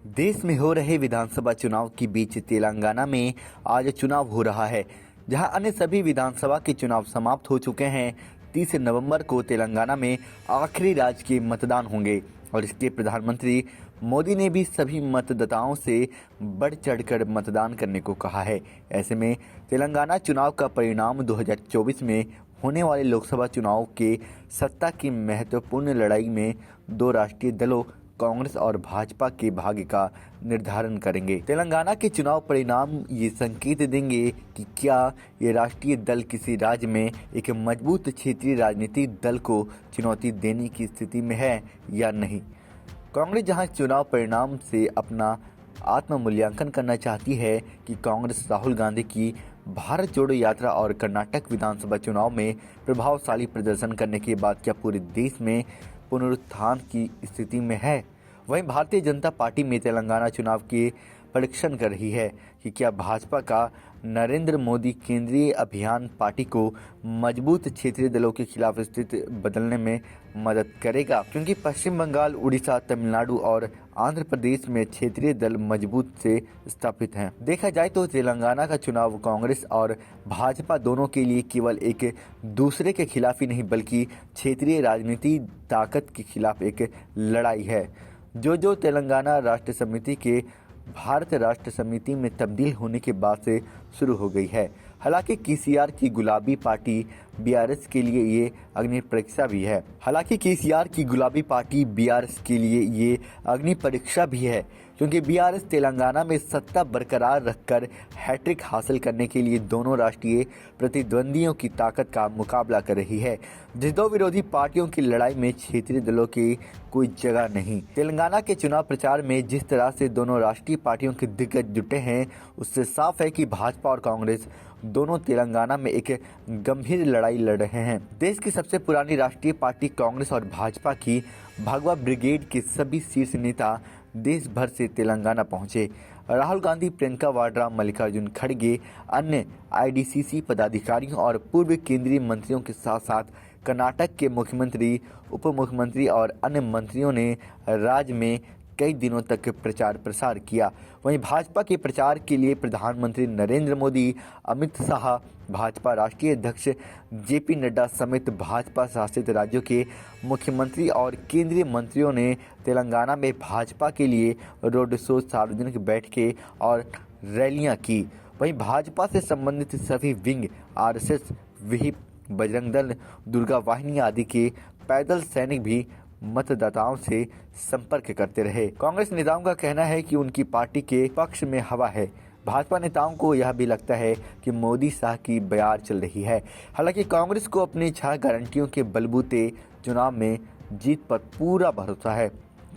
देश में हो रहे विधानसभा चुनाव के बीच तेलंगाना में आज चुनाव हो रहा है, जहां अन्य सभी विधानसभा के चुनाव समाप्त हो चुके हैं। 30 नवंबर को तेलंगाना में आखिरी राज्य के मतदान होंगे और इसके प्रधानमंत्री मोदी ने भी सभी मतदाताओं से बढ़ चढ़कर मतदान करने को कहा है। ऐसे में तेलंगाना चुनाव का परिणाम 2024 में होने वाले लोकसभा चुनाव के सत्ता की महत्वपूर्ण लड़ाई में दो राष्ट्रीय दलों कांग्रेस और भाजपा के भाग्य का निर्धारण करेंगे। तेलंगाना के चुनाव परिणाम ये संकेत देंगे कि क्या ये राष्ट्रीय दल किसी राज्य में एक मजबूत क्षेत्रीय राजनीतिक दल को चुनौती देने की स्थिति में है या नहीं। कांग्रेस जहां चुनाव परिणाम से अपना आत्म मूल्यांकन करना चाहती है कि कांग्रेस राहुल गांधी की भारत जोड़ो यात्रा और कर्नाटक विधानसभा चुनाव में प्रभावशाली प्रदर्शन करने के बाद क्या पूरे देश में पुनरुत्थान की स्थिति में है, वहीं भारतीय जनता पार्टी में तेलंगाना चुनाव के परीक्षण कर रही है कि क्या भाजपा का नरेंद्र मोदी केंद्रीय अभियान पार्टी को मजबूत क्षेत्रीय दलों के खिलाफ स्थिति बदलने में मदद करेगा, क्योंकि पश्चिम बंगाल, उड़ीसा, तमिलनाडु और आंध्र प्रदेश में क्षेत्रीय दल मजबूत से स्थापित हैं। देखा जाए तो तेलंगाना का चुनाव कांग्रेस और भाजपा दोनों के लिए केवल एक दूसरे के खिलाफ ही नहीं बल्कि क्षेत्रीय राजनीति ताकत के खिलाफ एक लड़ाई है, जो तेलंगाना राष्ट्र समिति के भारत राष्ट्र समिति में तब्दील होने के बाद से शुरू हो गई है। हालांकि केसीआर की गुलाबी पार्टी बीआरएस के लिए ये अग्नि परीक्षा भी है, क्योंकि बीआरएस तेलंगाना में सत्ता बरकरार रखकर हैट्रिक हासिल करने के लिए दोनों राष्ट्रीय प्रतिद्वंदियों की ताकत का मुकाबला कर रही है। जिस दो विरोधी पार्टियों की लड़ाई में क्षेत्रीय दलों की कोई जगह नहीं। तेलंगाना के चुनाव प्रचार में जिस तरह से दोनों राष्ट्रीय पार्टियों के दिग्गज जुटे हैं, उससे साफ है कि भाजपा और कांग्रेस दोनों तेलंगाना में एक गंभीर लड़ाई लड़ रहे हैं। देश की सबसे पुरानी राष्ट्रीय पार्टी कांग्रेस और भाजपा की भगवा ब्रिगेड के सभी शीर्ष नेता देश भर से तेलंगाना पहुंचे। राहुल गांधी, प्रियंका वाड्रा, मल्लिकार्जुन खड़गे, अन्य आईडीसीसी पदाधिकारियों और पूर्व केंद्रीय मंत्रियों के साथ साथ कर्नाटक के मुख्यमंत्री, उप मुख्यमंत्री और अन्य मंत्रियों ने राज्य में कई दिनों तक प्रचार प्रसार किया। वहीं भाजपा के प्रचार के लिए प्रधानमंत्री नरेंद्र मोदी, अमित शाह, भाजपा राष्ट्रीय अध्यक्ष जेपी नड्डा समेत भाजपा शासित राज्यों के मुख्यमंत्री और केंद्रीय मंत्रियों ने तेलंगाना में भाजपा के लिए रोड शो, सार्वजनिक बैठकें और रैलियां की। वहीं भाजपा से संबंधित सभी विंग, आरएसएस, विहिप, बजरंग दल, दुर्गा वाहिनी आदि के पैदल सैनिक भी मतदाताओं से संपर्क करते रहे। कांग्रेस नेताओं का कहना है कि उनकी पार्टी के पक्ष में हवा है। भाजपा नेताओं को यह भी लगता है कि मोदी शाह की बयार चल रही है। हालांकि कांग्रेस को अपनी 6 गारंटियों के बलबूते चुनाव में जीत पर पूरा भरोसा है।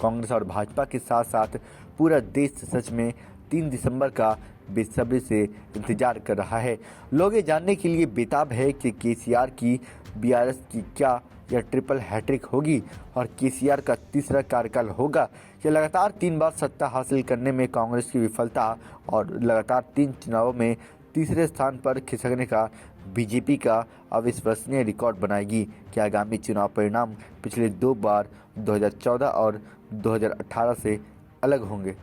कांग्रेस और भाजपा के साथ साथ पूरा देश सच में 3 दिसंबर का बेसब्री से इंतजार कर रहा है। लोग ये जानने के लिए बेताब है कि केसीआर की बीआरएस की क्या यह ट्रिपल हैट्रिक होगी और केसीआर का तीसरा कार्यकाल होगा। यह लगातार 3 बार सत्ता हासिल करने में कांग्रेस की विफलता और लगातार 3 चुनावों में तीसरे स्थान पर खिसकने का बीजेपी का अविश्वसनीय रिकॉर्ड बनाएगी। क्या आगामी चुनाव परिणाम पिछले 2 बार 2014 और 2018 से अलग होंगे?